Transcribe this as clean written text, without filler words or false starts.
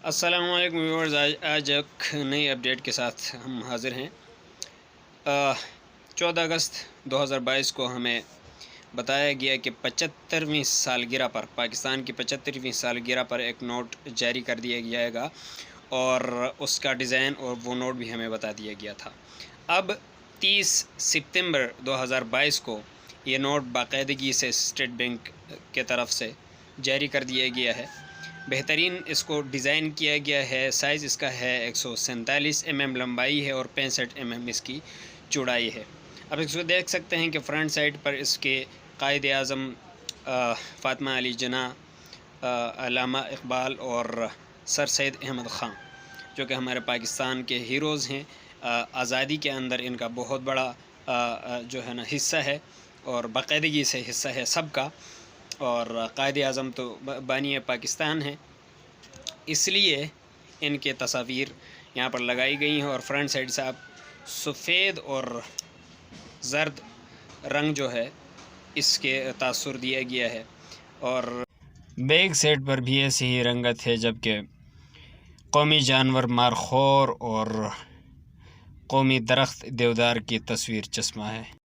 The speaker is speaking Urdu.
السلام علیکم ویورز، آج ایک نئی اپڈیٹ کے ساتھ ہم حاضر ہیں۔ 14 اگست 2022 کو ہمیں بتایا گیا کہ 75ویں سالگرہ پر پاکستان کی 75ویں سالگرہ پر ایک نوٹ جاری کر دیا جائے گا، اور اس کا ڈیزائن اور وہ نوٹ بھی ہمیں بتا دیا گیا تھا۔ اب 30 ستمبر 2022 کو یہ نوٹ باقاعدگی سے اسٹیٹ بینک کے طرف سے جاری کر دیا گیا ہے۔ بہترین اس کو ڈیزائن کیا گیا ہے۔ سائز اس کا ہے 147 mm لمبائی ہے اور 65 mm اس کی چوڑائی ہے۔ اب اس کو دیکھ سکتے ہیں کہ فرنٹ سائڈ پر اس کے قائد اعظم فاطمہ علی جناح، علامہ اقبال اور سر سید احمد خان، جو کہ ہمارے پاکستان کے ہیروز ہیں۔ آزادی کے اندر ان کا بہت بڑا جو ہے نا حصہ ہے، اور باقاعدگی سے حصہ ہے سب کا، اور قائد اعظم تو بانی پاکستان ہیں، اس لیے ان کے تصاویر یہاں پر لگائی گئی ہیں۔ اور فرنٹ سائڈ سے آپ سفید اور زرد رنگ جو ہے اس کے تاثر دیا گیا ہے، اور بیک سائڈ پر بھی ایسی ہی رنگت ہے، جبکہ قومی جانور مارخور اور قومی درخت دیودار کی تصویر چسپاں ہے۔